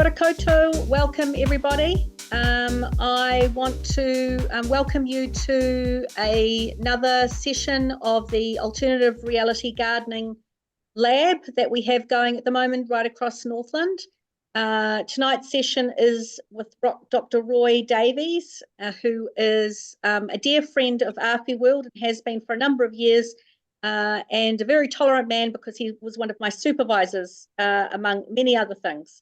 Kia ora koutou, welcome everybody. I want to welcome you to another session of the Alternative Reality Gardening Lab that we have going at the moment right across Northland. Tonight's session is with Dr. Roy Davies, who is a dear friend of RP World and has been for a number of years, and a very tolerant man because he was one of my supervisors, among many other things.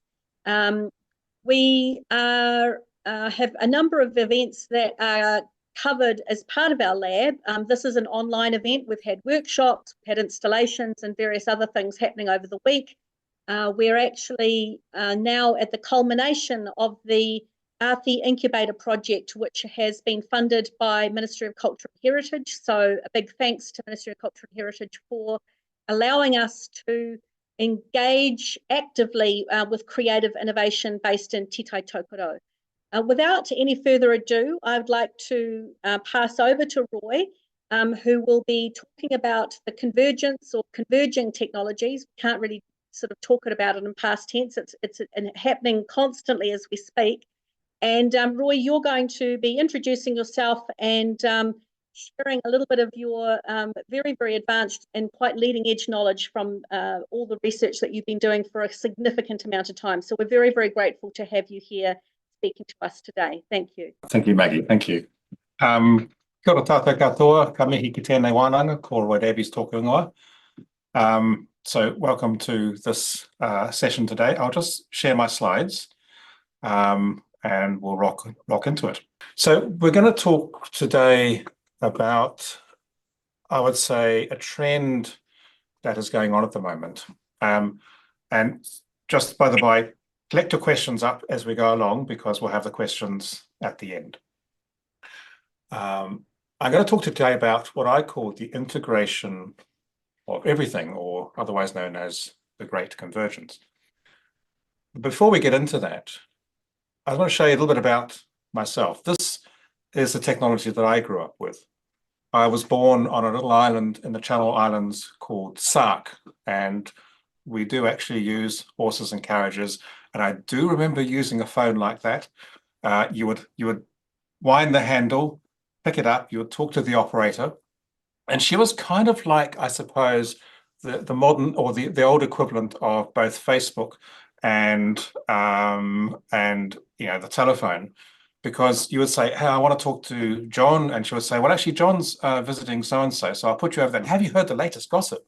We have a number of events that are covered as part of our lab. This is an online event. We've had workshops, we've had installations and various other things happening over the week. We're actually now at the culmination of the Arthi Incubator project, which has been funded by Ministry of Culture and Heritage. So a big thanks to Ministry of Culture and Heritage for allowing us to engage actively with creative innovation based in Te Tai Tokoro. Without any further ado, I'd like to pass over to Roy, who will be talking about the convergence or converging technologies. We can't really sort of talk about it in past tense. It's happening constantly as we speak. And Roy, you're going to be introducing yourself and sharing a little bit of your very, very advanced and quite leading edge knowledge from all the research that you've been doing for a significant amount of time. So we're very, very grateful to have you here speaking to us today. Thank you. Thank you, Maggie. Thank you. Kia ora tātou katoa, ka mihi ki tēnei wānanga, ko Roy Davies tōku ingoa. So welcome to this session today. I'll just share my slides and we'll rock into it. So we're going to talk today about, I would say, a trend that is going on at the moment. And just by the by, collect your questions up as we go along because we'll have the questions at the end. I'm going to talk today about what I call the integration of everything, or otherwise known as the Great Convergence. Before we get into that, I want to show you a little bit about myself. This is the technology that I grew up with. I was born on a little island in the Channel Islands called Sark, and we do actually use horses and carriages. And I do remember using a phone like that. You would wind the handle, pick it up, you would talk to the operator, and she was kind of like, I suppose, the modern or the old equivalent of both Facebook and the telephone, because you would say, hey, I want to talk to John, and she would say, well, actually, John's visiting so-and-so, so I'll put you over there. Have you heard the latest gossip?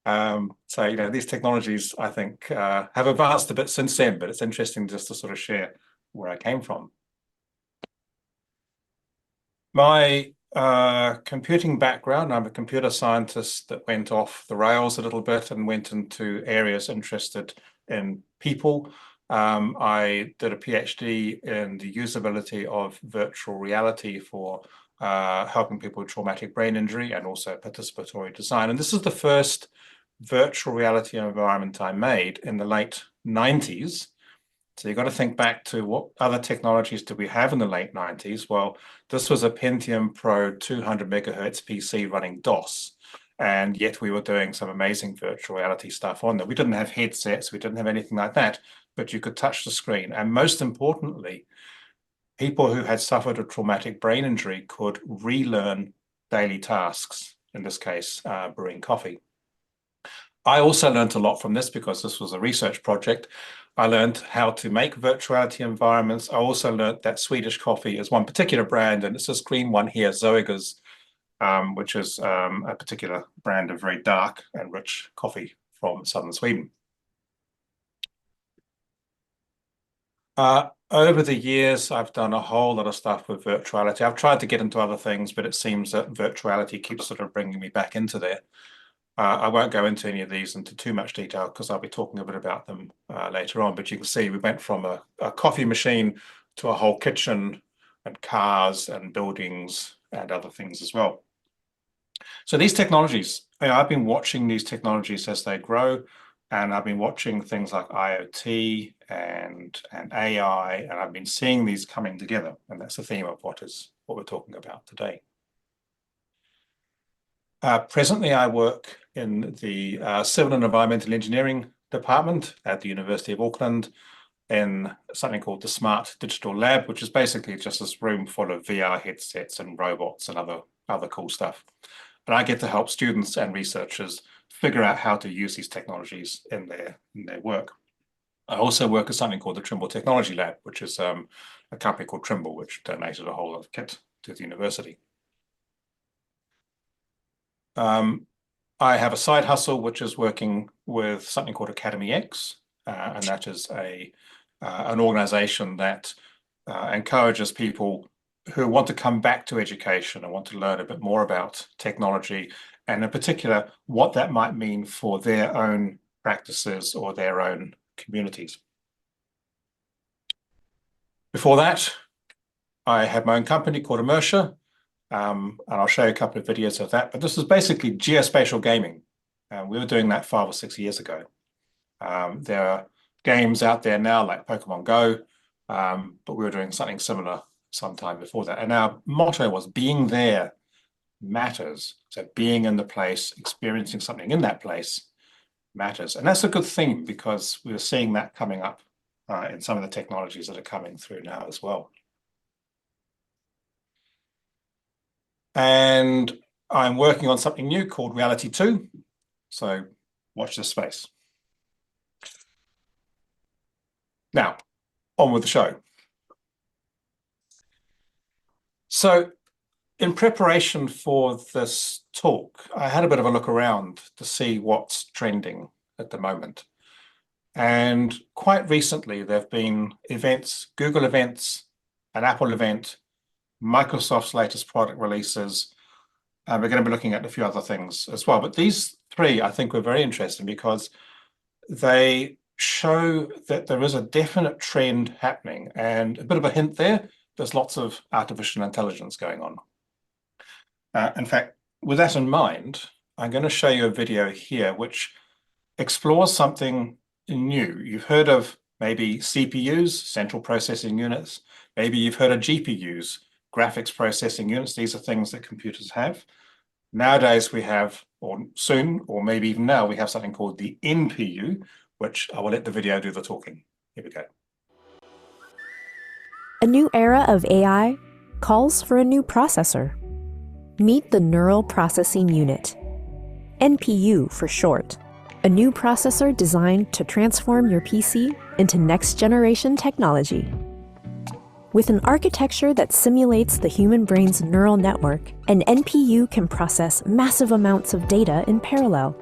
So, these technologies, I think, have advanced a bit since then, but it's interesting just to sort of share where I came from. My computing background, I'm a computer scientist that went off the rails a little bit and went into areas interested in people. I did a PhD in the usability of virtual reality for helping people with traumatic brain injury and also participatory design. And this is the first virtual reality environment I made in the late 90s. So you've got to think back to what other technologies did we have in the late 90s? Well, this was a Pentium Pro 200 megahertz PC running DOS. And yet we were doing some amazing virtual reality stuff on there. We didn't have headsets, we didn't have anything like that, but you could touch the screen. And most importantly, people who had suffered a traumatic brain injury could relearn daily tasks, in this case, brewing coffee. I also learned a lot from this because this was a research project. I learned how to make virtuality environments. I also learned that Swedish coffee is one particular brand, and it's this green one here, Zoega's, which is a particular brand of very dark and rich coffee from southern Sweden. Over the years, I've done a whole lot of stuff with virtuality. I've tried to get into other things, but it seems that virtuality keeps sort of bringing me back into there. I won't go into any of these into too much detail because I'll be talking a bit about them later on. But you can see we went from a coffee machine to a whole kitchen and cars and buildings and other things as well. So these technologies, I've been watching these technologies as they grow, and I've been watching things like IoT and AI, and I've been seeing these coming together. And that's the theme of what we're talking about today. Presently, I work in the Civil and Environmental Engineering Department at the University of Auckland. in something called the Smart Digital Lab, which is basically just this room full of VR headsets and robots and other cool stuff. And I get to help students and researchers figure out how to use these technologies in their work. I also work at something called the Trimble Technology Lab, which is a company called Trimble, which donated a whole lot of kit to the university. I have a side hustle, which is working with something called AcademyEx, and that is an organization that encourages people who want to come back to education and want to learn a bit more about technology, and in particular, what that might mean for their own practices or their own communities. Before that, I had my own company called Imersia, and I'll show you a couple of videos of that. But this is basically geospatial gaming. We were doing that 5 or 6 years ago. There are games out there now like Pokemon Go, but we were doing something similar sometime before that. And our motto was being there matters. So being in the place, experiencing something in that place matters. And that's a good theme because we're seeing that coming up in some of the technologies that are coming through now as well. And I'm working on something new called Reality 2. So watch this space. Now, on with the show. So in preparation for this talk, I had a bit of a look around to see what's trending at the moment. And quite recently, there have been events, Google events, an Apple event, Microsoft's latest product releases. We're going to be looking at a few other things as well. But these three, I think, were very interesting because they show that there is a definite trend happening. And a bit of a hint there, there's lots of artificial intelligence going on. In fact, with that in mind, I'm going to show you a video here which explores something new. You've heard of maybe CPUs, central processing units. Maybe you've heard of GPUs, graphics processing units. These are things that computers have. Nowadays we have, or soon, or maybe even now, we have something called the NPU, which I will let the video do the talking. Here we go. A new era of AI calls for a new processor. Meet the Neural Processing Unit, NPU for short, a new processor designed to transform your PC into next-generation technology. With an architecture that simulates the human brain's neural network, an NPU can process massive amounts of data in parallel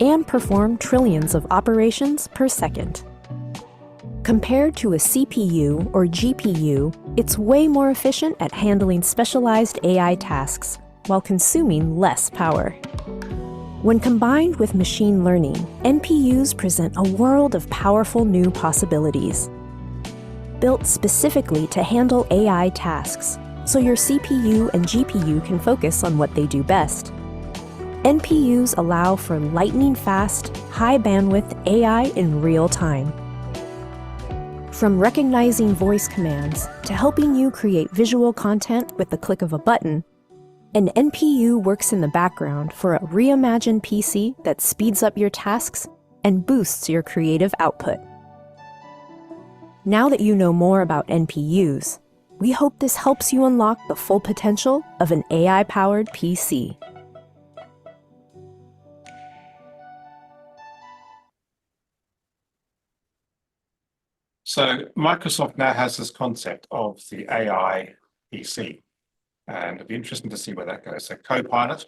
and perform trillions of operations per second. Compared to a CPU or GPU, it's way more efficient at handling specialized AI tasks while consuming less power. When combined with machine learning, NPUs present a world of powerful new possibilities. Built specifically to handle AI tasks, so your CPU and GPU can focus on what they do best. NPUs allow for lightning-fast, high-bandwidth AI in real time. From recognizing voice commands to helping you create visual content with the click of a button, an NPU works in the background for a reimagined PC that speeds up your tasks and boosts your creative output. Now that you know more about NPUs, we hope this helps you unlock the full potential of an AI-powered PC. So Microsoft now has this concept of the AI PC, and it'd be interesting to see where that goes. So Copilot,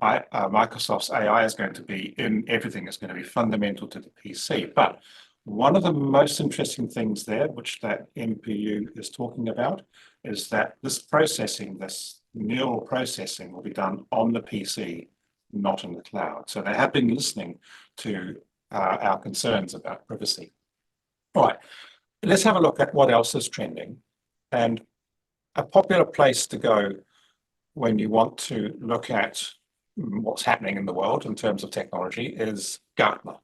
Microsoft's AI is going to be in everything. It's going to be fundamental to the PC. But one of the most interesting things there, which that NPU is talking about, is that this processing, this neural processing, will be done on the PC, not in the cloud. So they have been listening to our concerns about privacy. All right, let's have a look at what else is trending. And a popular place to go when you want to look at what's happening in the world in terms of technology is Gartner,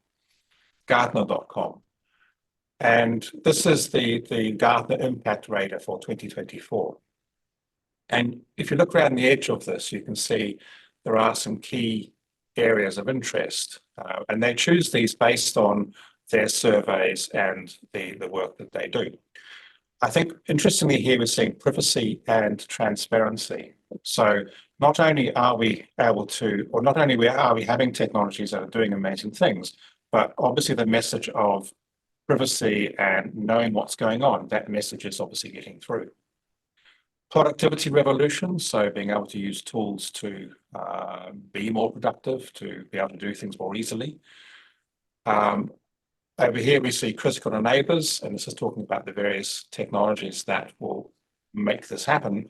Gartner.com. And this is the Gartner Impact Radar for 2024. And if you look around the edge of this, you can see there are some key areas of interest. And they choose these based on their surveys and the work that they do. I think interestingly here we're seeing privacy and transparency. So not only are we able to, or not only are we having technologies that are doing amazing things, but obviously the message of privacy and knowing what's going on, that message is obviously getting through. Productivity revolution, so being able to use tools to be more productive, to be able to do things more easily. Over here we see critical enablers, and this is talking about the various technologies that will make this happen.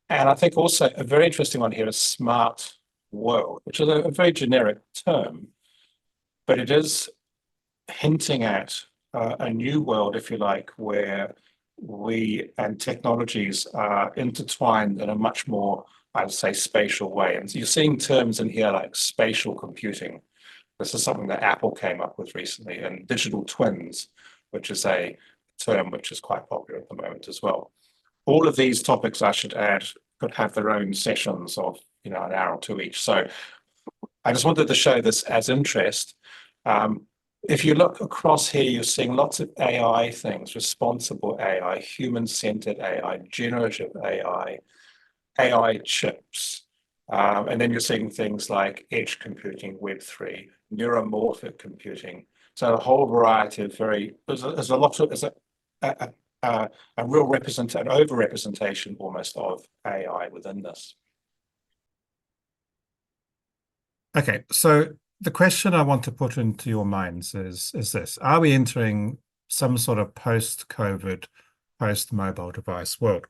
And I think also a very interesting one here is smart world, which is a very generic term, but it is hinting at a new world, if you like, where we and technologies are intertwined in a much more, I'd say, spatial way. And you're seeing terms in here like spatial computing. This is something that Apple came up with recently, and digital twins, which is a term which is quite popular at the moment as well. All of these topics, I should add, could have their own sessions of, an hour or two each. So I just wanted to show this as interest. If you look across here, you're seeing lots of AI things: responsible AI, human-centered AI, generative AI, AI chips. And then you're seeing things like edge computing, Web3, neuromorphic computing. So a whole variety of there's a lot of, a real an over-representation almost of AI within this. Okay, so the question I want to put into your minds is this: are we entering some sort of post-COVID, post-mobile device world?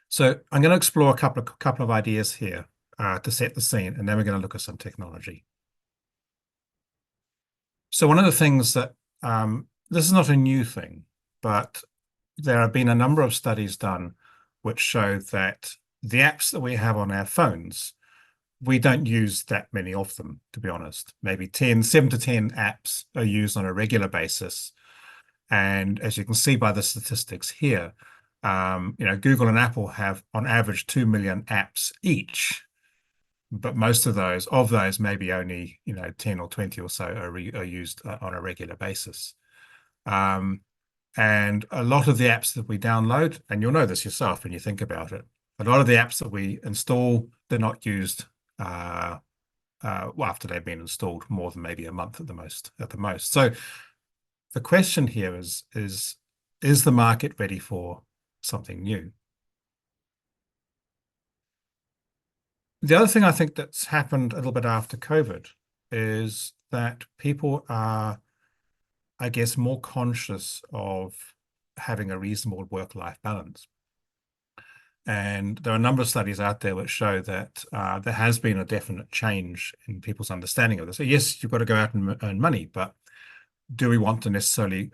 So I'm going to explore a couple of ideas here to set the scene, and then we're going to look at some technology. So one of the things that, this is not a new thing, but there have been a number of studies done which show that the apps that we have on our phones, we don't use that many of them, to be honest. Maybe 7 to 10 apps are used on a regular basis. And as you can see by the statistics here, Google and Apple have on average 2 million apps each, but most of those, maybe only 10 or 20 or so are used on a regular basis. And a lot of the apps that we download, and you'll know this yourself when you think about it, a lot of the apps that we install, they're not used after they've been installed more than maybe a month at the most. So the question here is the market ready for something new? The other thing I think that's happened a little bit after COVID is that people are, I guess, more conscious of having a reasonable work-life balance. And there are a number of studies out there which show that there has been a definite change in people's understanding of this. So yes, you've got to go out and earn money, but do we want to necessarily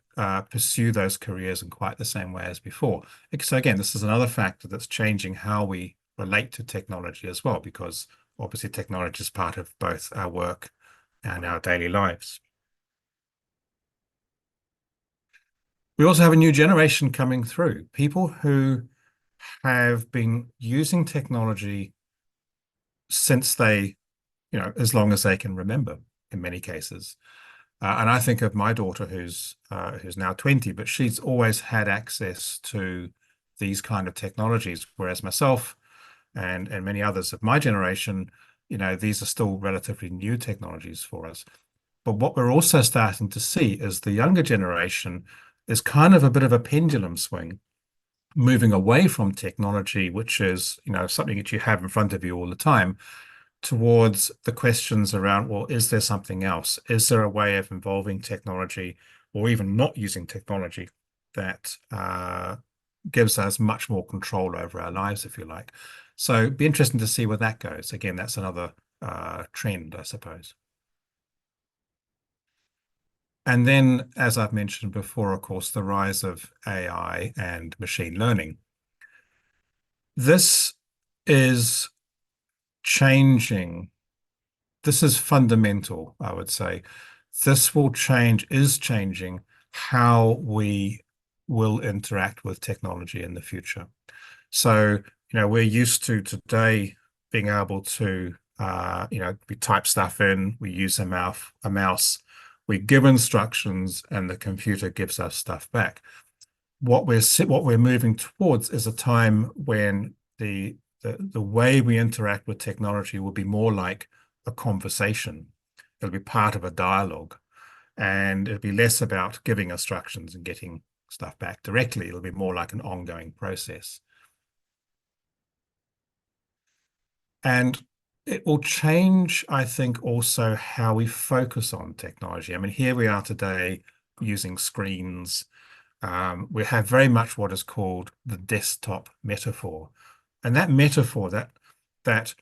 pursue those careers in quite the same way as before? So again, this is another factor that's changing how we relate to technology as well, because obviously technology is part of both our work and our daily lives. We also have a new generation coming through, people who have been using technology since they, as long as they can remember in many cases. And I think of my daughter who's now 20, but she's always had access to these kind of technologies, whereas myself and many others of my generation, these are still relatively new technologies for us. But what we're also starting to see is the younger generation is kind of a bit of a pendulum swing, moving away from technology, which is, something that you have in front of you all the time, towards the questions around, well, is there something else? Is there a way of involving technology or even not using technology that gives us much more control over our lives, if you like? So it'd be interesting to see where that goes. Again, that's another trend, I suppose. And then, as I've mentioned before, of course, the rise of AI and machine learning. This is changing. This is fundamental, I would say. This is changing how we will interact with technology in the future. So, we're used to today being able to, we type stuff in, we use a mouse, We give instructions and the computer gives us stuff back. What we're moving towards is a time when the way we interact with technology will be more like a conversation. It'll be part of a dialogue, and it'll be less about giving instructions and getting stuff back directly. It'll be more like an ongoing process. And it will change, I think, also how we focus on technology. I mean, here we are today using screens. We have very much what is called the desktop metaphor. And that metaphor, that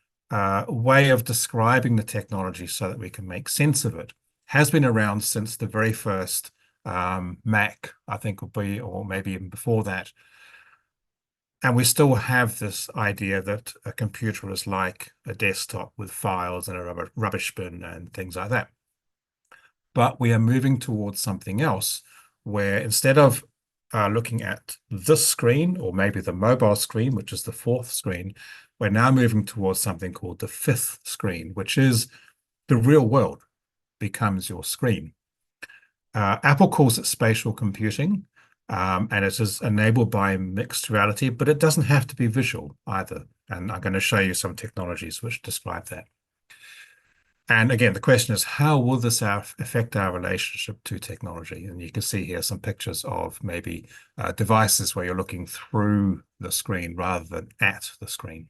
way of describing the technology so that we can make sense of it, has been around since the very first Mac, I think would be, or maybe even before that. And we still have this idea that a computer is like a desktop with files and a rubbish bin and things like that. But we are moving towards something else where instead of looking at this screen, or maybe the mobile screen, which is the fourth screen, we're now moving towards something called the fifth screen, which is the real world becomes your screen. Apple calls it spatial computing, and it is enabled by mixed reality, but it doesn't have to be visual either. And I'm going to show you some technologies which describe that. And again, the question is, how will this affect our relationship to technology? And you can see here some pictures of maybe devices where you're looking through the screen rather than at the screen.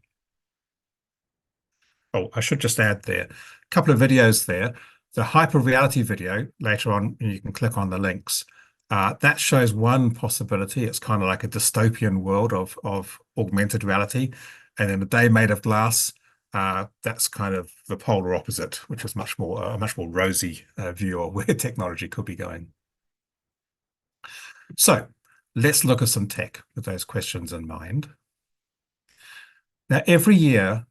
Oh, I should just add there, a couple of videos there. The hyper reality video, later on, you can click on the links. That shows one possibility. It's kind of like a dystopian world of augmented reality. And then A Day Made of Glass, that's kind of the polar opposite, which is a much more rosy view of where technology could be going. So let's look at some tech with those questions in mind. Now, every year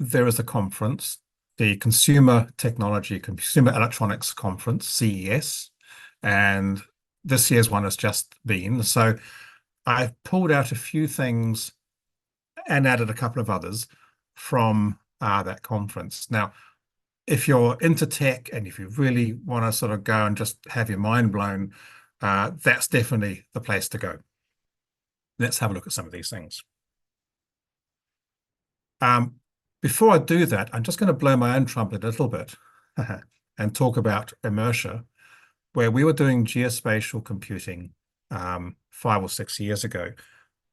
there is a conference, the Consumer Electronics Conference, CES, and this year's one has just been. So I've pulled out a few things and added a couple of others from that conference. Now, if you're into tech and if you really want to sort of go and just have your mind blown, that's definitely the place to go. Let's have a look at some of these things. Before I do that, I'm just going to blow my own trumpet a little bit and talk about Imersia, where we were doing geospatial computing 5 or 6 years ago.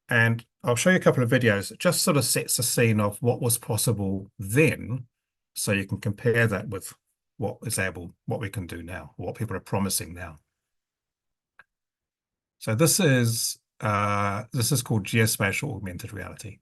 And I'll show you a couple of videos that just sort of sets the scene of what was possible then, so you can compare that with what we can do now, what people are promising now. So this is called geospatial augmented reality.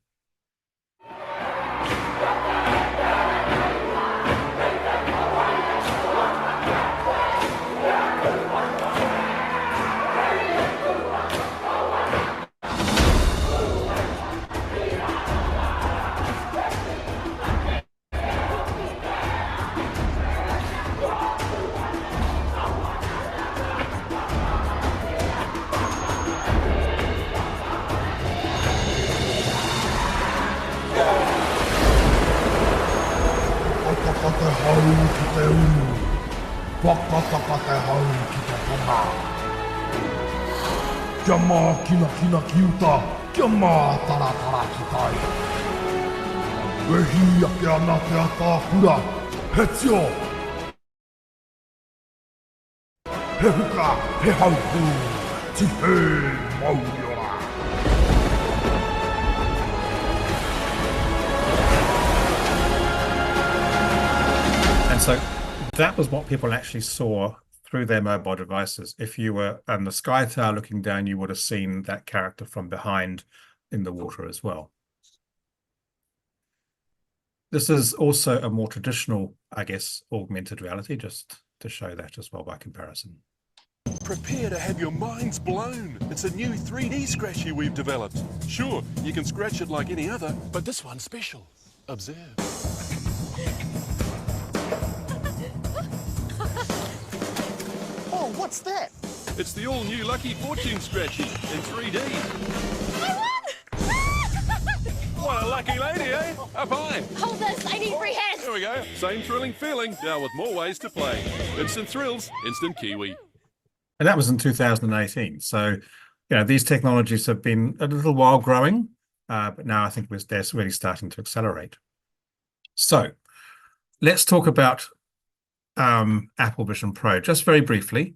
And so that was what people actually saw through their mobile devices. If you were on the Sky Tower looking down, you would have seen that character from behind in the water as well. This is also a more traditional, I guess, augmented reality, just to show that as well by comparison. Prepare to have your minds blown. It's a new 3D scratchy we've developed. Sure, you can scratch it like any other, but this one's special. Observe. Oh, what's that? It's the all-new Lucky Fortune Scratchy in 3D. I won! What a lucky lady, eh? Up high. Hold this, I need free hands. There we go. Same thrilling feeling, now with more ways to play. Instant thrills, instant Kiwi. And that was in 2018. So, these technologies have been a little while growing, but now I think they're really starting to accelerate. So let's talk about Apple Vision Pro just very briefly.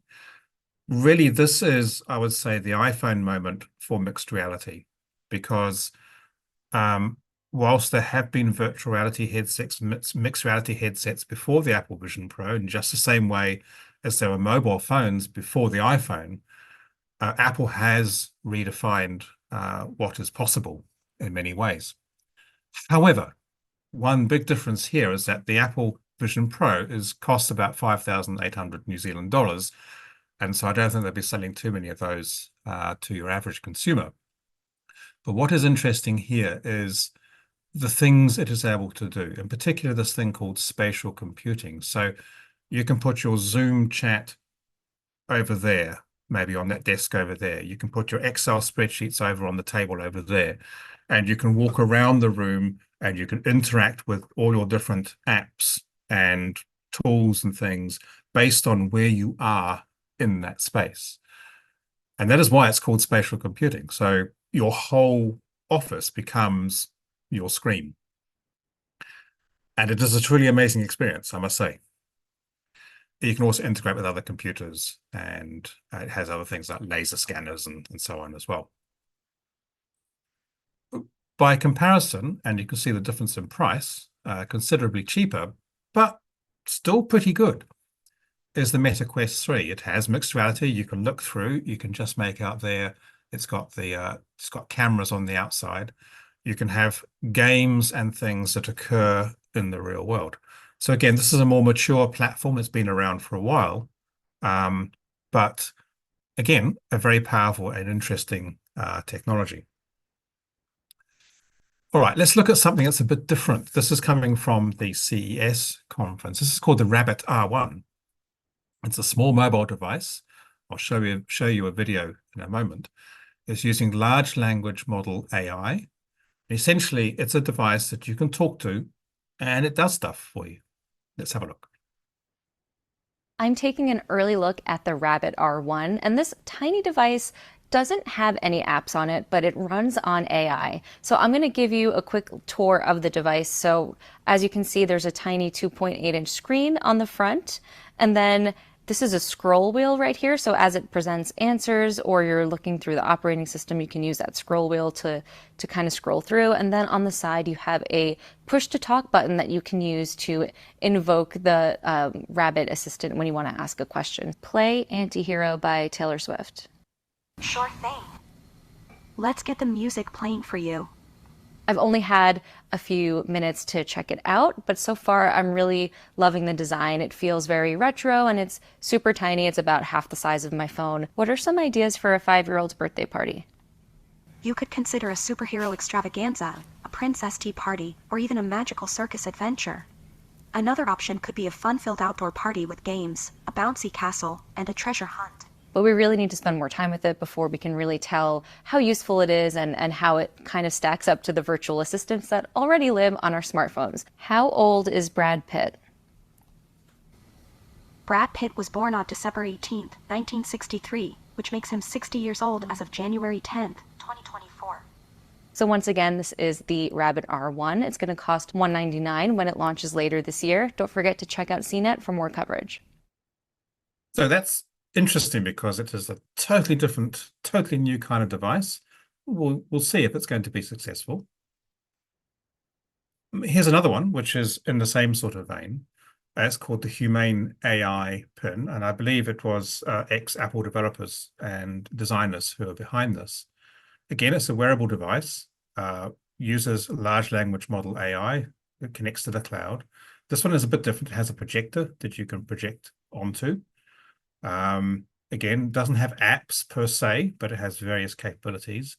Really, this is, I would say, the iPhone moment for mixed reality, because whilst there have been virtual reality headsets, mixed reality headsets before the Apple Vision Pro, in just the same way as there were mobile phones before the iPhone, Apple has redefined what is possible in many ways. However, one big difference here is that the Apple Vision Pro costs about 5,800 New Zealand dollars. And so I don't think they'll be selling too many of those to your average consumer. But what is interesting here is the things it is able to do, in particular this thing called spatial computing. So you can put your Zoom chat over there, maybe on that desk over there. You can put your Excel spreadsheets over on the table over there. And you can walk around the room and you can interact with all your different apps and tools and things based on where you are in that space. And that is why it's called spatial computing. So your whole office becomes your screen. And it is a truly amazing experience, I must say. You can also integrate with other computers, and it has other things like laser scanners and so on as well. By comparison, and you can see the difference in price, considerably cheaper, but still pretty good, is the Meta Quest 3. It has mixed reality. You can look through. You can just make out there. It's got cameras on the outside. You can have games and things that occur in the real world. So again, this is a more mature platform. It's been around for a while, but again, a very powerful and interesting technology. All right, let's look at something that's a bit different. This is coming from the CES conference. This is called the Rabbit R1. It's a small mobile device. I'll show you a video in a moment. It's using large language model AI. Essentially, it's a device that you can talk to, and it does stuff for you. Let's have a look. I'm taking an early look at the Rabbit R1, and this tiny device doesn't have any apps on it, but it runs on AI. So I'm going to give you a quick tour of the device. So as you can see, there's a tiny 2.8-inch screen on the front, and then this is a scroll wheel right here. So as it presents answers or you're looking through the operating system, you can use that scroll wheel to kind of scroll through. And then on the side, you have a push to talk button that you can use to invoke the Rabbit assistant when you want to ask a question. Play Antihero by Taylor Swift. Sure thing. Let's get the music playing for you. I've only had a few minutes to check it out, but so far I'm really loving the design. It feels very retro and it's super tiny. It's about half the size of my phone. What are some ideas for a 5-year-old's birthday party? You could consider a superhero extravaganza, a princess tea party, or even a magical circus adventure. Another option could be a fun-filled outdoor party with games, a bouncy castle, and a treasure hunt. But we really need to spend more time with it before we can really tell how useful it is and how it kind of stacks up to the virtual assistants that already live on our smartphones. How old is Brad Pitt? Brad Pitt was born on December 18th, 1963, which makes him 60 years old as of January 10th, 2024. So once again, this is the Rabbit R1. It's going to cost $199 when it launches later this year. Don't forget to check out CNET for more coverage. So that's interesting because it is a totally different, totally new kind of device. We'll see if it's going to be successful. Here's another one, which is in the same sort of vein. It's called the Humane AI Pin, and I believe it was ex-Apple developers and designers who are behind this. Again, it's a wearable device, uses large language model AI, it connects to the cloud. This one is a bit different. It has a projector that you can project onto. Again, doesn't have apps per se, but it has various capabilities.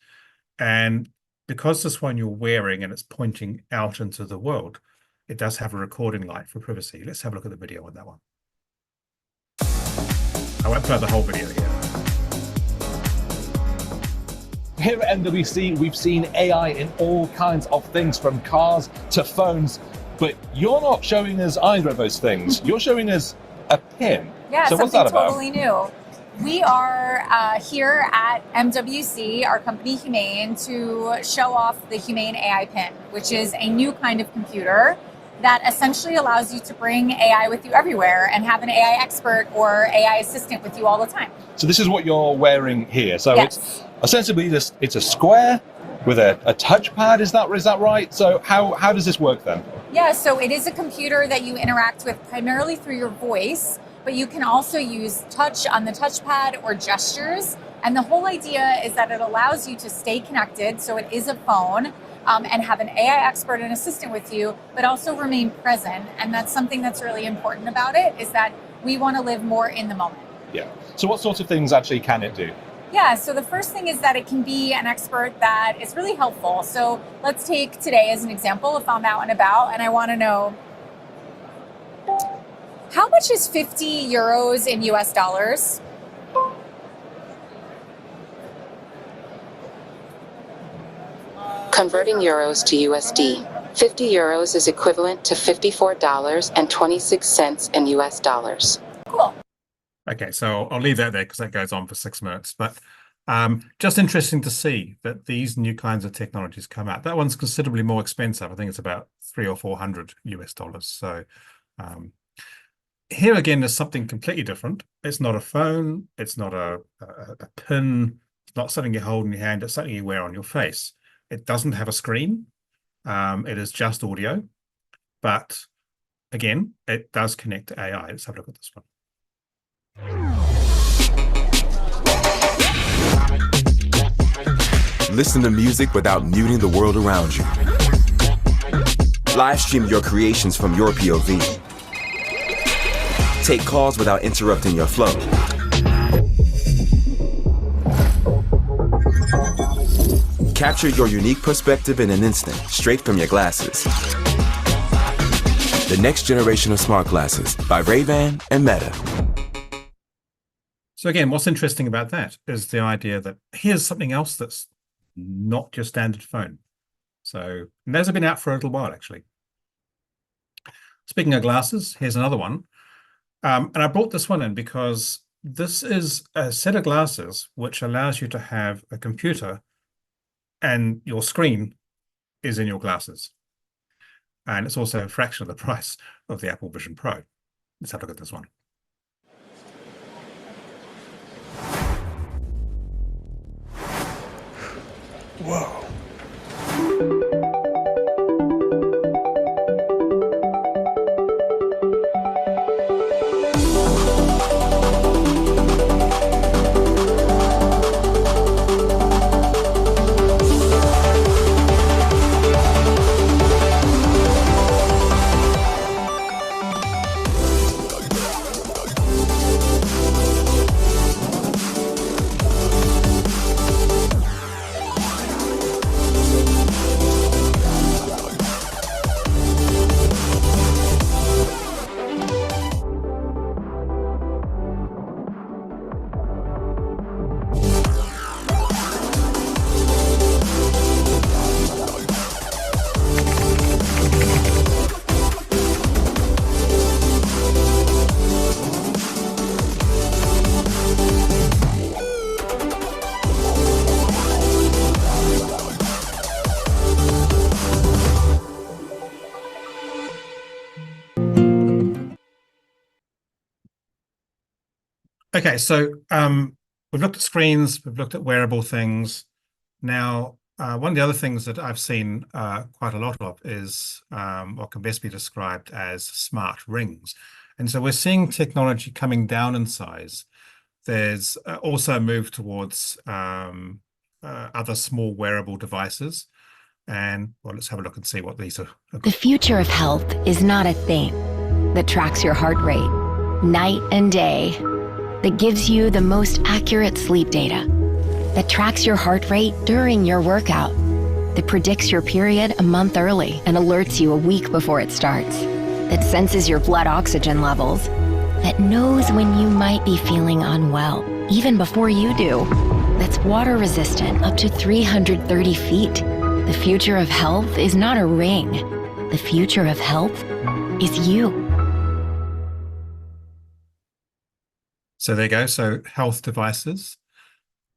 And because this one you're wearing and it's pointing out into the world, it does have a recording light for privacy. Let's have a look at the video on that one. I won't play the whole video here. Here at MWC, we've seen AI in all kinds of things, from cars to phones. But you're not showing us either of those things. You're showing us a pin. Yeah, so what's something that about? totally new. We are here at MWC, our company Humane, to show off the Humane AI Pin, which is a new kind of computer that essentially allows you to bring AI with you everywhere and have an AI expert or AI assistant with you all the time. So this is what you're wearing here. So Yes. it's ostensibly it's a square with a touchpad. Is that right? So how does this work then? Yeah, so it is a computer that you interact with primarily through your voice, but you can also use touch on the touchpad or gestures. And the whole idea is that it allows you to stay connected, so it is a phone, and have an AI expert and assistant with you, but also remain present. And that's something that's really important about it, is that we want to live more in the moment. Yeah. So what sorts of things actually can it do? Yeah, so the first thing is that it can be an expert that is really helpful. So let's take today as an example. If I'm out and about and I want to know, how much is 50 euros in US dollars? Converting euros to USD. 50 euros is equivalent to $54.26 in US dollars. Cool. Okay, so I'll leave that there because that goes on for 6 minutes. But just interesting to see that these new kinds of technologies come out. That one's considerably more expensive. I think it's about $300 or $400 US dollars. So here again is something completely different. It's not a phone. It's not a pin. It's not something you hold in your hand. It's something you wear on your face. It doesn't have a screen. It is just audio. But again, it does connect to AI. Let's have a look at this one. Listen to music without muting the world around you. Live stream your creations from your POV. Take calls without interrupting your flow. Capture your unique perspective in an instant, straight from your glasses. The next generation of smart glasses by Ray-Ban and Meta. So again, what's interesting about that is the idea that here's something else that's not your standard phone. So and those have been out for a little while, actually. Speaking of glasses, here's another one. And I brought this one in because this is a set of glasses which allows you to have a computer and your screen is in your glasses. And it's also a fraction of the price of the Apple Vision Pro. Let's have a look at this one. Whoa. Okay, so we've looked at screens, we've looked at wearable things. Now, one of the other things that I've seen quite a lot of is what can best be described as smart rings. And so we're seeing technology coming down in size. There's also a move towards other small wearable devices. And well, let's have a look and see what these are. The future of health is not a thing that tracks your heart rate night and day, that gives you the most accurate sleep data, that tracks your heart rate during your workout, that predicts your period a month early and alerts you a week before it starts, that senses your blood oxygen levels, that knows when you might be feeling unwell, even before you do, that's water resistant up to 330 feet. The future of health is not a ring the future of health is you. So there you go. So health devices.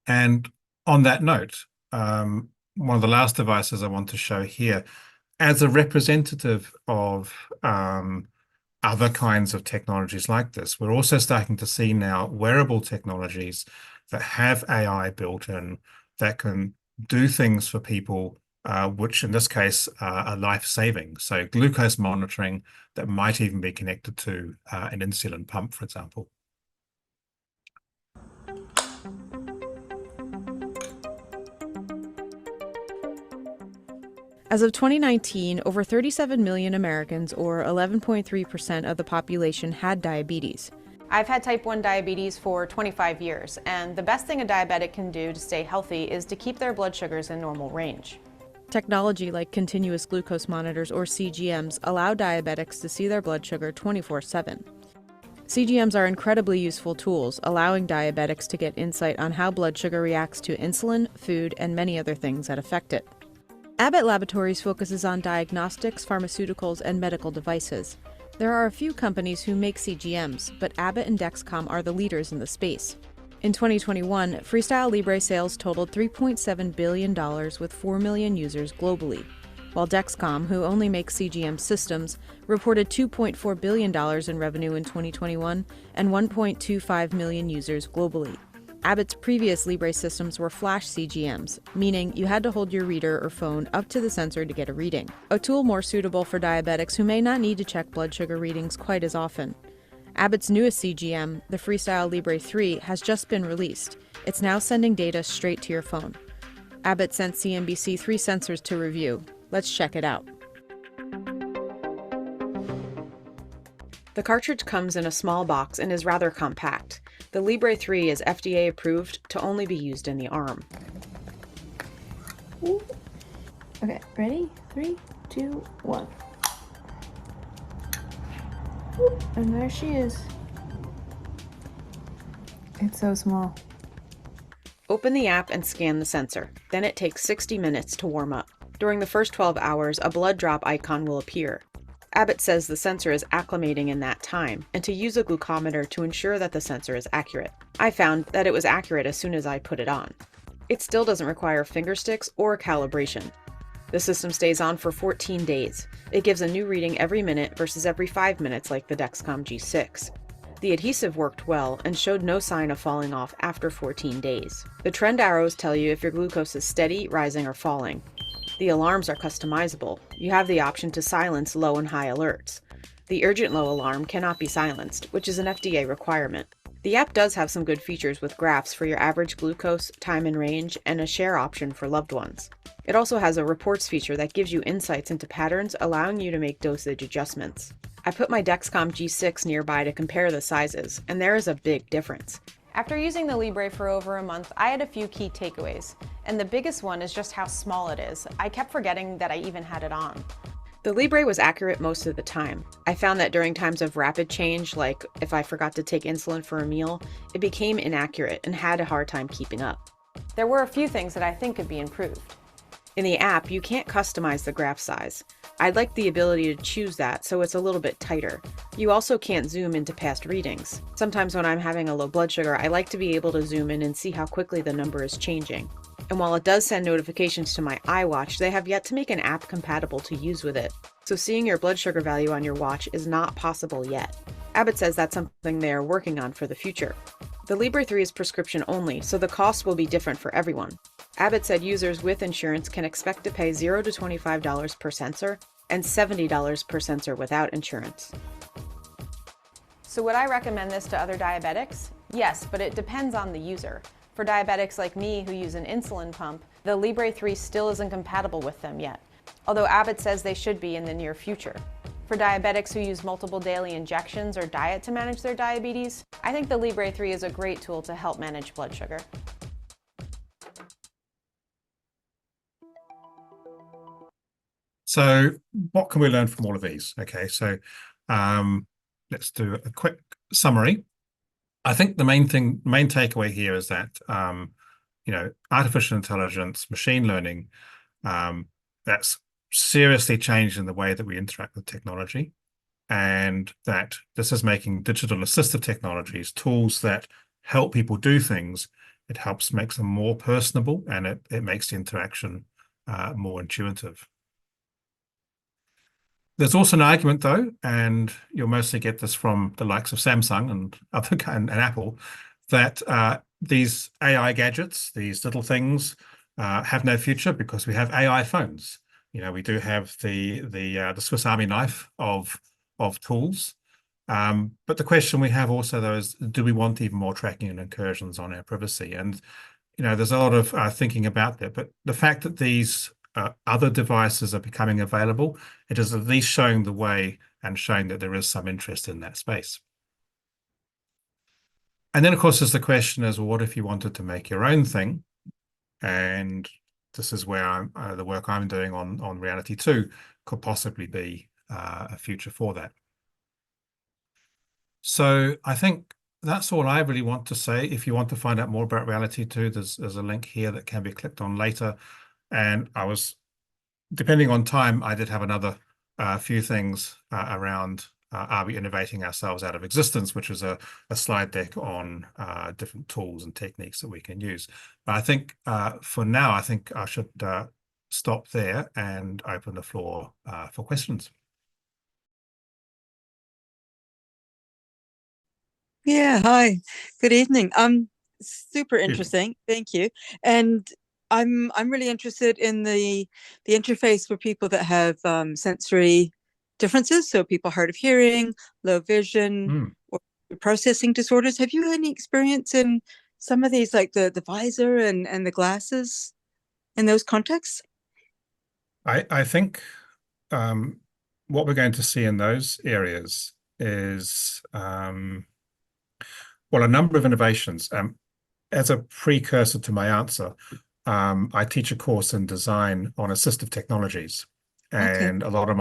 And on that note, one of the last devices I want to show here, as a representative of other kinds of technologies like this, we're also starting to see now wearable technologies that have AI built in that can do things for people, which in this case are life-saving. So glucose monitoring that might even be connected to an insulin pump, for example. As of 2019, over 37 million Americans, or 11.3% of the population, had diabetes. I've had type 1 diabetes for 25 years, and the best thing a diabetic can do to stay healthy is to keep their blood sugars in normal range. Technology like continuous glucose monitors, or CGMs, allow diabetics to see their blood sugar 24/7. CGMs are incredibly useful tools, allowing diabetics to get insight on how blood sugar reacts to insulin, food, and many other things that affect it. Abbott Laboratories focuses on diagnostics, pharmaceuticals, and medical devices. There are a few companies who make CGMs, but Abbott and Dexcom are the leaders in the space. In 2021, Freestyle Libre sales totaled $3.7 billion with 4 million users globally, while Dexcom, who only makes CGM systems, reported $2.4 billion in revenue in 2021 and 1.25 million users globally. Abbott's previous Libre systems were flash CGMs, meaning you had to hold your reader or phone up to the sensor to get a reading, a tool more suitable for diabetics who may not need to check blood sugar readings quite as often. Abbott's newest CGM, the Freestyle Libre 3, has just been released. It's now sending data straight to your phone. Abbott sent CNBC 3 sensors to review. Let's check it out. The cartridge comes in a small box and is rather compact. The Libre 3 is FDA approved to only be used in the arm. Ooh. Okay, ready? 3, 2, 1. Ooh, and there she is. It's so small. Open the app and scan the sensor. Then it takes 60 minutes to warm up. During the first 12 hours, a blood drop icon will appear. Abbott says the sensor is acclimating in that time, and to use a glucometer to ensure that the sensor is accurate. I found that it was accurate as soon as I put it on. It still doesn't require finger sticks or calibration. The system stays on for 14 days. It gives a new reading every minute versus every 5 minutes like the Dexcom G6. The adhesive worked well and showed no sign of falling off after 14 days. The trend arrows tell you if your glucose is steady, rising, or falling. The alarms are customizable. You have the option to silence low and high alerts. The urgent low alarm cannot be silenced, which is an FDA requirement. The app does have some good features with graphs for your average glucose, time and range, and a share option for loved ones. It also has a reports feature that gives you insights into patterns, allowing you to make dosage adjustments. I put my Dexcom G6 nearby to compare the sizes, and there is a big difference. After using the Libre for over a month, I had a few key takeaways, and the biggest one is just how small it is. I kept forgetting that I even had it on. The Libre was accurate most of the time. I found that during times of rapid change, like if I forgot to take insulin for a meal, it became inaccurate and had a hard time keeping up. There were a few things that I think could be improved. In the app, you can't customize the graph size. I'd like the ability to choose that so it's a little bit tighter. You also can't zoom into past readings. Sometimes when I'm having a low blood sugar, I like to be able to zoom in and see how quickly the number is changing. And while it does send notifications to my iWatch, they have yet to make an app compatible to use with it. So seeing your blood sugar value on your watch is not possible yet. Abbott says that's something they are working on for the future. The Libre 3 is prescription only, so the cost will be different for everyone. Abbott said users with insurance can expect to pay $0 to $25 per sensor and $70 per sensor without insurance. So would I recommend this to other diabetics? Yes, but it depends on the user. For diabetics like me who use an insulin pump, the Libre 3 still isn't compatible with them yet, although Abbott says they should be in the near future. For diabetics who use multiple daily injections or diet to manage their diabetes, I think the Libre 3 is a great tool to help manage blood sugar. So what can we learn from all of these? Okay, so let's do a quick summary. I think the main takeaway here is that, artificial intelligence, machine learning, that's seriously changing the way that we interact with technology, and that this is making digital assistive technologies, tools that help people do things. It helps makes them more personable, and it makes the interaction more intuitive. There's also an argument, though, and you'll mostly get this from the likes of Samsung and and Apple, that these AI gadgets, these little things, have no future because we have AI phones. You know, we do have the Swiss Army knife of tools. But the question we have also, though, is do we want even more tracking and incursions on our privacy? And you know, there's a lot of thinking about that. But the fact that these other devices are becoming available, it is at least showing the way and showing that there is some interest in that space. And then, of course, there's the question is, well, what if you wanted to make your own thing? And this is where the work I'm doing on Reality 2 could possibly be a future for that. So I think that's all I really want to say. If you want to find out more about Reality 2, there's a link here that can be clicked on later. And depending on time, I did have another few things around are we innovating ourselves out of existence, which is a slide deck on different tools and techniques that we can use. But I think for now, I think I should stop there and open the floor for questions. Yeah, hi. Good evening. Super interesting. Thank you. And I'm really interested in the interface for people that have sensory differences, so people hard of hearing, low vision, or processing disorders. Have you had any experience in some of these, like the visor and the glasses in those contexts? I think what we're going to see in those areas is well, a number of innovations. As a precursor to my answer, I teach a course in design on assistive technologies, and a lot of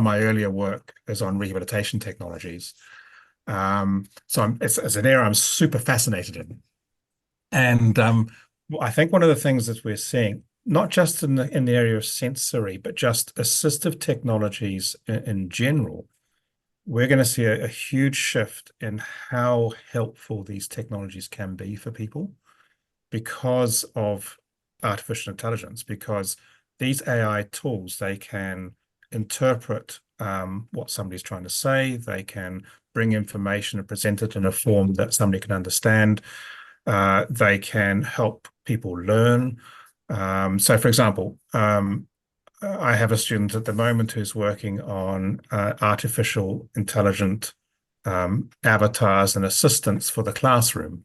my earlier work is on rehabilitation technologies. So it's an area I'm super fascinated in, and I think one of the things that we're seeing, not just in the area of sensory, but just assistive technologies in general, we're going to see a huge shift in how helpful these technologies can be for people because of artificial intelligence, because these AI tools, they can interpret what somebody's trying to say, they can bring information and present it in a form that somebody can understand, they can help people learn. So for example, I have a student at the moment who's working on artificial intelligent avatars and assistants for the classroom,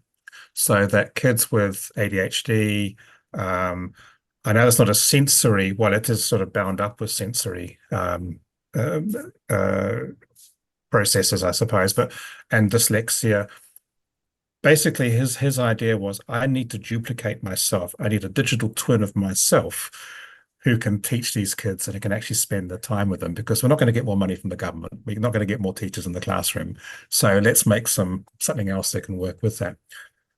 so that kids with ADHD, I know it's not a sensory, well, it is sort of bound up with sensory processes, I suppose, and dyslexia. Basically, his idea was, I need to duplicate myself. I need a digital twin of myself who can teach these kids and who can actually spend the time with them, because we're not going to get more money from the government. We're not going to get more teachers in the classroom. So let's make something else that can work with that.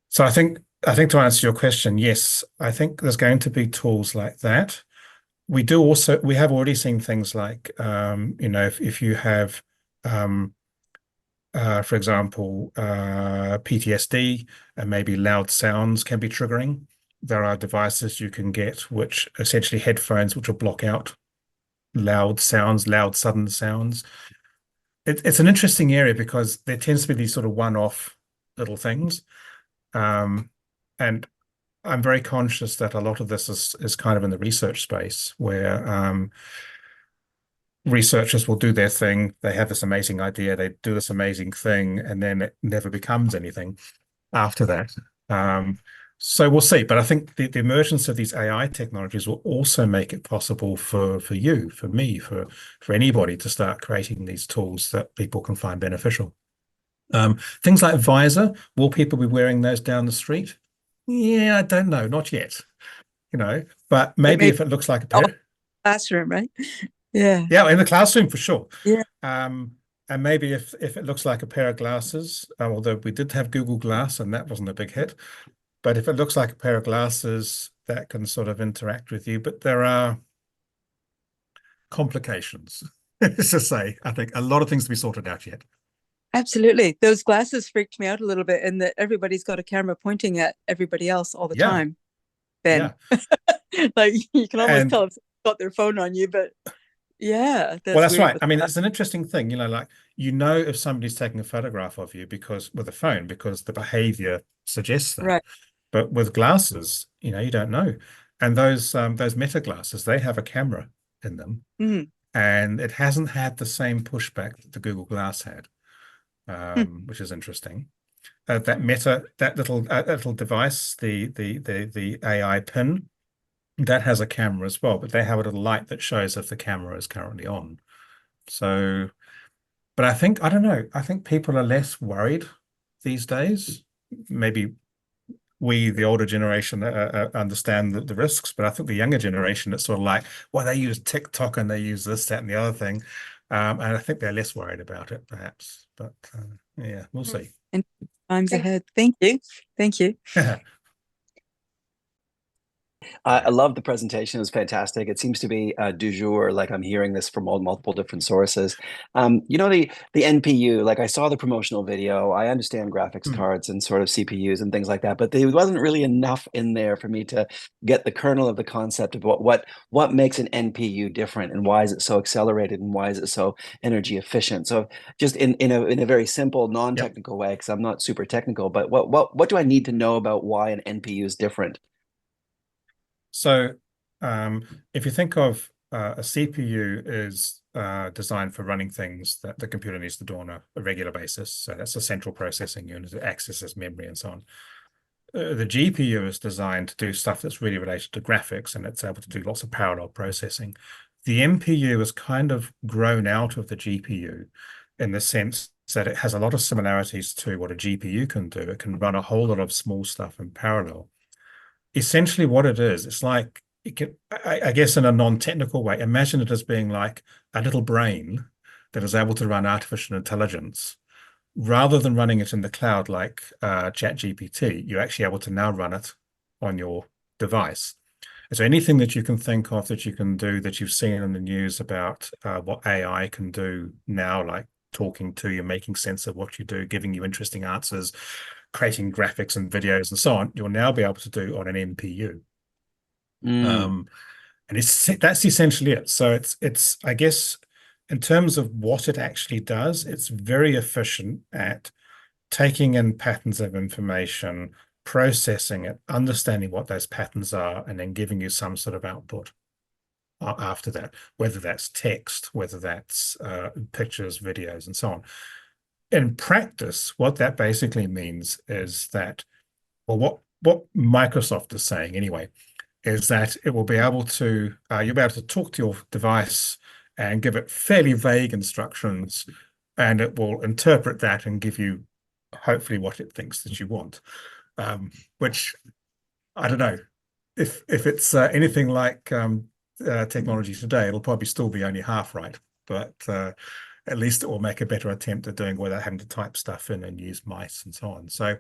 So I think to answer your question, yes, I think there's going to be tools like that. We have already seen things like, you know, if you have, for example, PTSD, and maybe loud sounds can be triggering. There are devices you can get, which essentially headphones, which will block out loud sounds, loud sudden sounds. It's an interesting area because there tends to be these sort of one-off little things. And I'm very conscious that a lot of this is kind of in the research space, where researchers will do their thing. They have this amazing idea, they do this amazing thing, and then it never becomes anything after that. So we'll see. But I think the emergence of these AI technologies will also make it possible for you, for me, for anybody to start creating these tools that people can find beneficial. Things like visor, will people be wearing those down the street? Yeah, I don't know, not yet. You know, but maybe if it looks like a pair. Classroom, right? Yeah. Yeah, in the classroom for sure. Yeah. And maybe if it looks like a pair of glasses, although we did have Google Glass and that wasn't a big hit, but if it looks like a pair of glasses that can sort of interact with you, but there are complications. Let's just say, I think a lot of things to be sorted out yet. Absolutely. Those glasses freaked me out a little bit in that everybody's got a camera pointing at everybody else all the time. Ben. Like you can almost tell if someone's got their phone on you, but yeah, that's right. I mean, it's an interesting thing, like, if somebody's taking a photograph of you with a phone, because the behavior suggests that. Right. But with glasses, you don't know. And those meta glasses, they have a camera in them. And it hasn't had the same pushback that the Google Glass had, which is interesting. That little device, the AI pin, that has a camera as well, but they have a little light that shows if the camera is currently on. So, but I don't know. I think people are less worried these days. Maybe we, the older generation, understand the risks, but I think the younger generation, it's sort of like, well, they use TikTok and they use this, that, and the other thing. And I think they're less worried about it, perhaps. But yeah, we'll see. And times ahead. Thank you. Thank you. I love the presentation. It was fantastic. It seems to be du jour, like I'm hearing this from multiple different sources. The NPU, like I saw the promotional video. I understand graphics cards and sort of CPUs and things like that, but there wasn't really enough in there for me to get the kernel of the concept of what makes an NPU different and why is it so accelerated and why is it so energy efficient. So just in a very simple, non-technical way, because I'm not super technical, but what do I need to know about why an NPU is different? So if you think of a CPU is designed for running things that the computer needs to do on a regular basis. So that's a central processing unit that accesses memory and so on. The GPU is designed to do stuff that's really related to graphics, and it's able to do lots of parallel processing. The NPU has kind of grown out of the GPU in the sense that it has a lot of similarities to what a GPU can do. It can run a whole lot of small stuff in parallel. Essentially what it is, it's like, I guess in a non-technical way, imagine it as being like a little brain that is able to run artificial intelligence. Rather than running it in the cloud like ChatGPT, you're actually able to now run it on your device. So anything that you can think of that you can do, that you've seen in the news about what AI can do now, like talking to you, making sense of what you do, giving you interesting answers, creating graphics and videos and so on, you'll now be able to do on an NPU. And that's essentially it. So it's I guess in terms of what it actually does, it's very efficient at taking in patterns of information, processing it, understanding what those patterns are, and then giving you some sort of output after that, whether that's text, whether that's pictures, videos, and so on. In practice, what that basically means is that, well, what Microsoft is saying anyway, is that it will be able to, you'll be able to talk to your device and give it fairly vague instructions, and it will interpret that and give you hopefully what it thinks that you want. Which, I don't know, if it's anything like technology today, it'll probably still be only half right, but at least it will make a better attempt at doing without having to type stuff in and use mice and so on. So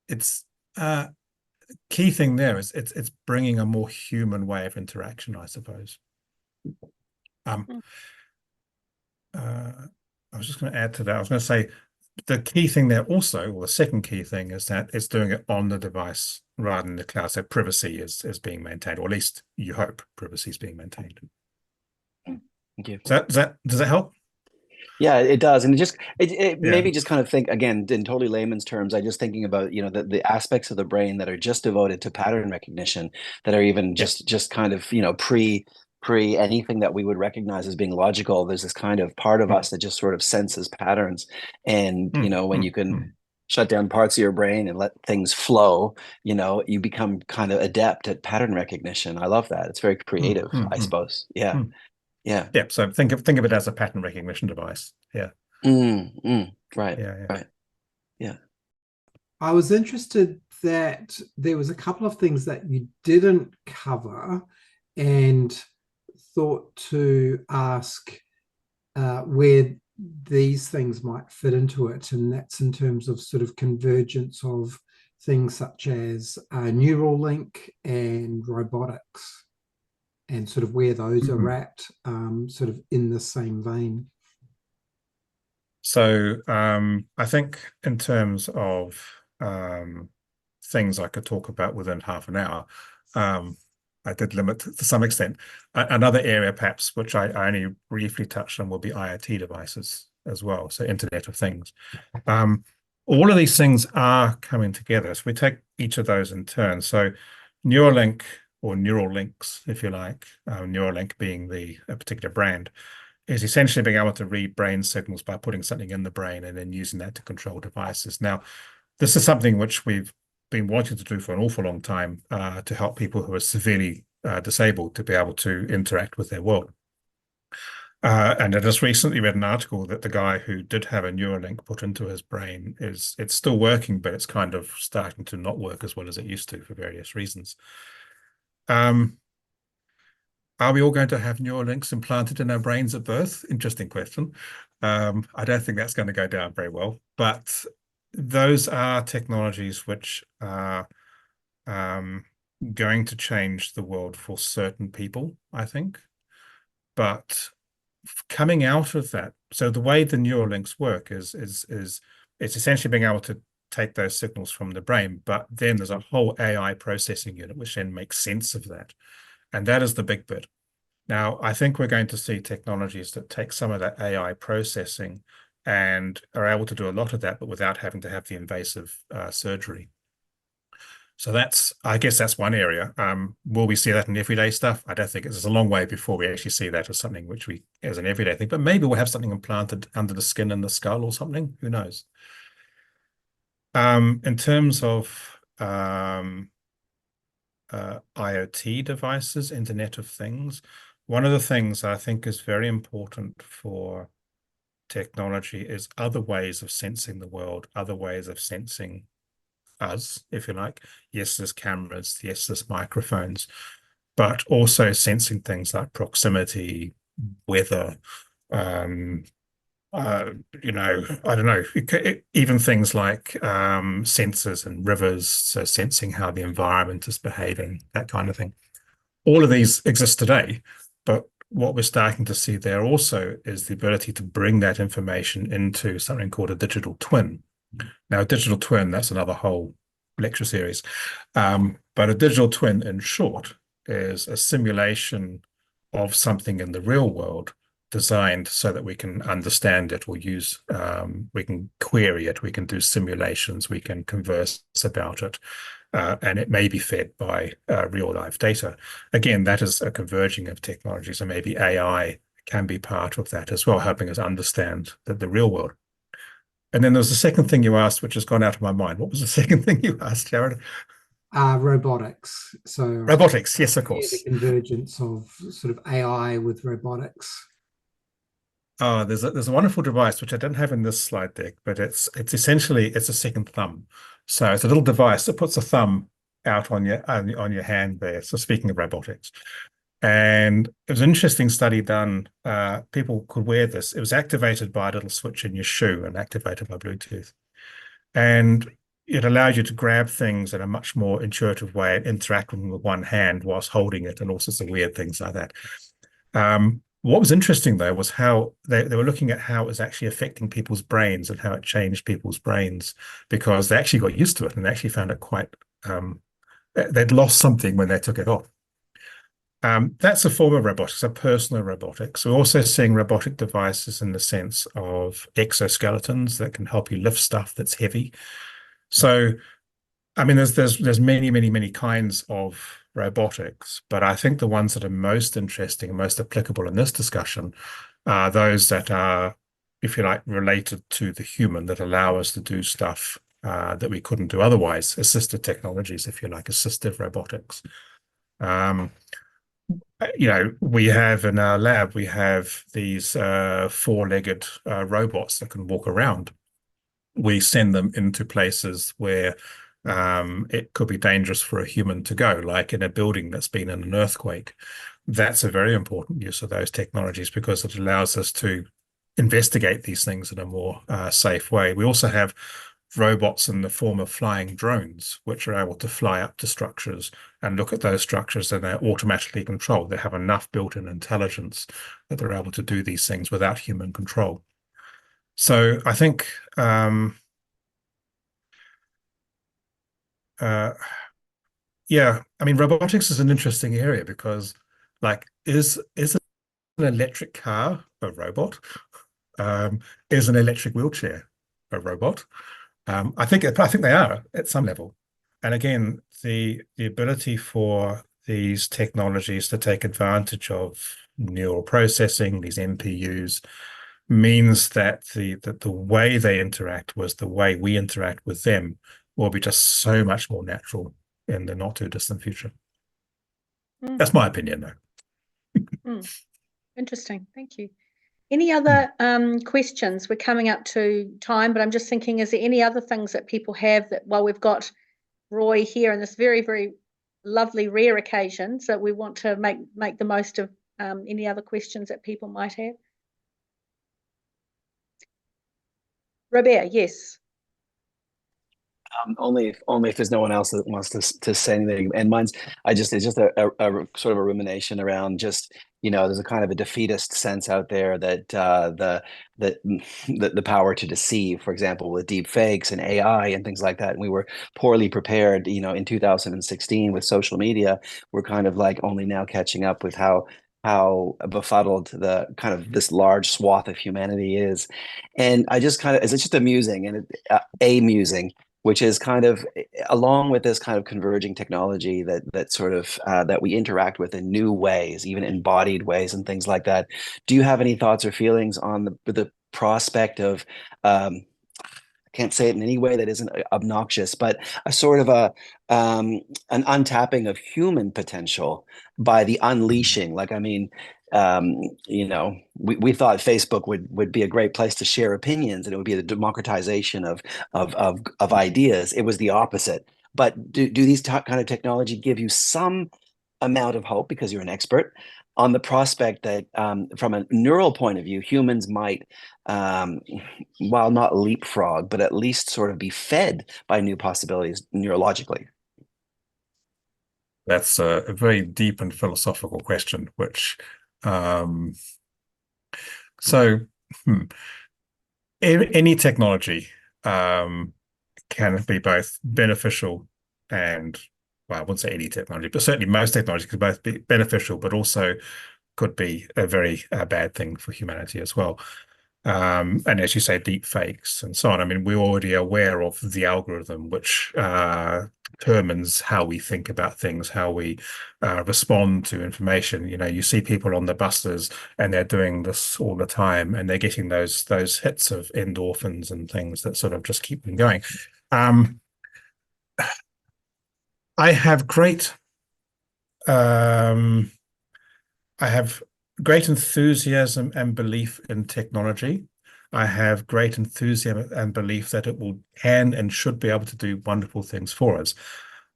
it's key thing there is it's bringing a more human way of interaction, I suppose. I was just going to add to that. I was going to say the key thing there also, or the second key thing, is that it's doing it on the device rather than the cloud. So privacy is being maintained, or at least you hope privacy is being maintained. Thank you. Does that help? Yeah, it does. And it maybe just kind of think, again, in totally layman's terms, I just thinking about, the aspects of the brain that are just devoted to pattern recognition, that are even just kind of, pre anything that we would recognize as being logical. There's this kind of part of us that just sort of senses patterns. And, when you can shut down parts of your brain and let things flow, you become kind of adept at pattern recognition. I love that. It's very creative, I suppose. Yeah. Yeah. Yeah. So think of it as a pattern recognition device. Yeah. Right. Yeah. Right. Yeah. I was interested that there was a couple of things that you didn't cover, and thought to ask where these things might fit into it, and that's in terms of sort of convergence of things such as Neuralink and robotics. sort of where those are Mhm. wrapped, sort of in the same vein. So I think in terms of things I could talk about within half an hour, I did limit to some extent. Another area perhaps which I only briefly touched on will be IoT devices as well, so Internet of Things. All of these things are coming together. So we take each of those in turn. So Neuralink or neural links, if you like, Neuralink being a particular brand, is essentially being able to read brain signals by putting something in the brain and then using that to control devices. Now, this is something which we've been wanting to do for an awful long time to help people who are severely disabled to be able to interact with their world. And I just recently read an article that the guy who did have a Neuralink put into his brain it's still working, but it's kind of starting to not work as well as it used to for various reasons. Are we all going to have Neuralinks implanted in our brains at birth? Interesting question. I don't think that's going to go down very well, but those are technologies which are going to change the world for certain people, I think. But coming out of that, so the way the Neuralinks work is it's essentially being able to take those signals from the brain, but then there's a whole AI processing unit which then makes sense of that. And that is the big bit. Now, I think we're going to see technologies that take some of that AI processing and are able to do a lot of that, but without having to have the invasive surgery. So I guess that's one area. Will we see that in everyday stuff? I don't think it's a long way before we actually see that as something which as an everyday thing, but maybe we'll have something implanted under the skin in the skull or something, who knows? In terms of IoT devices, Internet of Things, one of the things I think is very important for technology is other ways of sensing the world, other ways of sensing us, if you like. Yes, there's cameras, yes, there's microphones, but also sensing things like proximity, weather, I don't know, even things like sensors and rivers, so sensing how the environment is behaving, that kind of thing. All of these exist today, but what we're starting to see there also is the ability to bring that information into something called a digital twin. Now, a digital twin, that's another whole lecture series, but a digital twin, in short, is a simulation of something in the real world designed so that we can understand it or we can query it, we can do simulations, we can converse about it, and it may be fed by real life data. Again, that is a converging of technologies, and maybe AI can be part of that as well, helping us understand the real world. And then there's the second thing you asked, which has gone out of my mind. What was the second thing you asked, Jared? Robotics. So robotics, yes, of course. The convergence of sort of AI with robotics. Oh, there's a wonderful device which I don't have in this slide deck, but it's essentially a second thumb. So it's a little device that puts a thumb out on your hand there. So speaking of robotics, and it was an interesting study done. People could wear this. It was activated by a little switch in your shoe and activated by Bluetooth, and it allowed you to grab things in a much more intuitive way and interact with them with one hand whilst holding it, and all sorts of weird things like that. What was interesting, though, was how they were looking at how it was actually affecting people's brains and how it changed people's brains, because they actually got used to it and they actually found it quite, they'd lost something when they took it off. That's a form of robotics, a personal robotics. We're also seeing robotic devices in the sense of exoskeletons that can help you lift stuff that's heavy. So, I mean, there's many kinds of robotics, but I think the ones that are most interesting and most applicable in this discussion are those that are, if you like, related to the human, that allow us to do stuff that we couldn't do otherwise. Assistive technologies, if you like, assistive robotics. We have in our lab, we have these four-legged robots that can walk around. We send them into places where it could be dangerous for a human to go, like in a building that's been in an earthquake. That's a very important use of those technologies because it allows us to investigate these things in a more safe way. We also have robots in the form of flying drones, which are able to fly up to structures and look at those structures, and they're automatically controlled. They have enough built-in intelligence that they're able to do these things without human control. So I think yeah, I mean, robotics is an interesting area because, like, is an electric car a robot? Is an electric wheelchair a robot? I think they are at some level. And again, the ability for these technologies to take advantage of neural processing, these NPUs, means that the way they interact with the way we interact with them will be just so much more natural in the not too distant future. That's my opinion, though. Interesting. Thank you. Any other questions? We're coming up to time, but I'm just thinking, is there any other things that people have that, while we've got Roy here on this very, very lovely, rare occasion, so we want to make the most of any other questions that people might have? Robert, yes. Only if there's no one else that wants to say anything. And mine's it's just a sort of a rumination around just, there's a kind of a defeatist sense out there that the power to deceive, for example, with deep fakes and AI and things like that. And we were poorly prepared, in 2016 with social media. We're kind of like only now catching up with how befuddled the kind of this large swath of humanity is. And I just it's just amusing and amusing, which is kind of along with this kind of converging technology that sort of that we interact with in new ways, even embodied ways and things like that. Do you have any thoughts or feelings on the prospect of I can't say it in any way that isn't obnoxious, but a sort of an untapping of human potential by the unleashing? Like, I mean, we thought Facebook would be a great place to share opinions, and it would be the democratization of ideas. It was the opposite. But do these kind of technology give you some amount of hope, because you're an expert, on the prospect that from a neural point of view, humans might, while not leapfrog, but at least sort of be fed by new possibilities neurologically? That's a very deep and philosophical question, which any technology can be both beneficial and, well, I wouldn't say any technology, but certainly most technology could both be beneficial, but also could be a very bad thing for humanity as well. And as you say, deep fakes and so on. I mean, we're already aware of the algorithm, which determines how we think about things, how we respond to information. You see people on the buses and they're doing this all the time, and they're getting those hits of endorphins and things that sort of just keep them going. I have great enthusiasm and belief in technology. I have great enthusiasm and belief that it can and should be able to do wonderful things for us.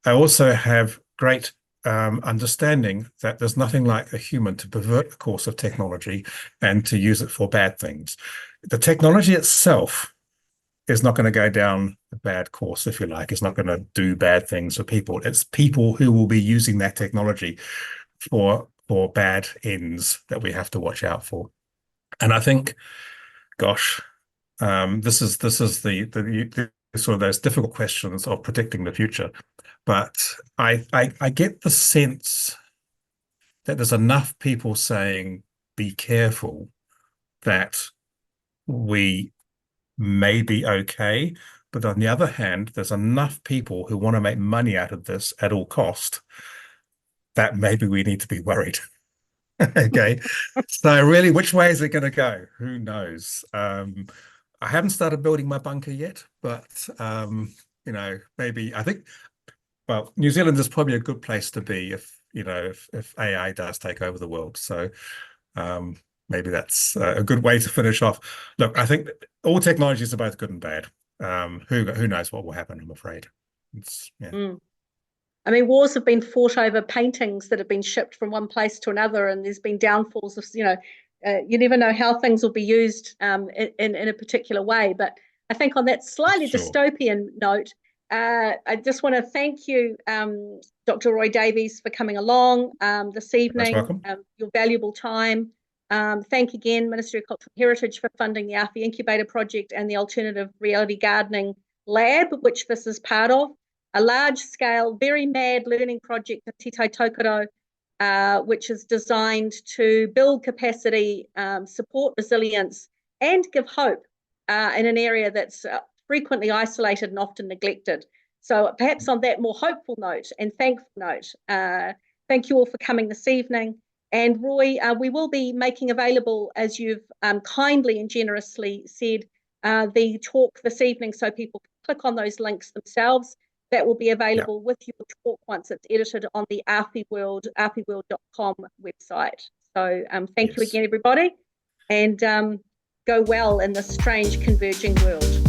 I also have great understanding that there's nothing like a human to pervert the course of technology and to use it for bad things. The technology itself is not going to go down a bad course, if you like. It's not going to do bad things for people. It's people who will be using that technology for bad ends that we have to watch out for. And I think, gosh, this is the sort of those difficult questions of predicting the future. But I get the sense that there's enough people saying, be careful, that we may be okay. But on the other hand, there's enough people who want to make money out of this at all cost that maybe we need to be worried. Okay. So really, which way is it going to go? Who knows? I haven't started building my bunker yet, but maybe I think, well, New Zealand is probably a good place to be if AI does take over the world. So maybe that's a good way to finish off. Look, I think all technologies are both good and bad. Who knows what will happen, I'm afraid. I mean, wars have been fought over paintings that have been shipped from one place to another, and there's been downfalls of, you never know how things will be used in a particular way. But I think on that slightly Sure. dystopian note, I just want to thank you, Dr. Roy Davies, for coming along this evening, welcome. Your valuable time. Thank again, Ministry of Cultural Heritage, for funding the ARFI Incubator Project and the Alternative Reality Gardening Lab, which this is part of. A large-scale, very mad learning project at Te Tai Tokoro, which is designed to build capacity, support resilience, and give hope in an area that's frequently isolated and often neglected. So perhaps on that more hopeful note and thankful note, thank you all for coming this evening. And Roy, we will be making available, as you've kindly and generously said, the talk this evening, so people can click on those links themselves. That will be available with your talk once it's edited on the arfiworld.com website. So thank you again, everybody, and go well in this strange converging world.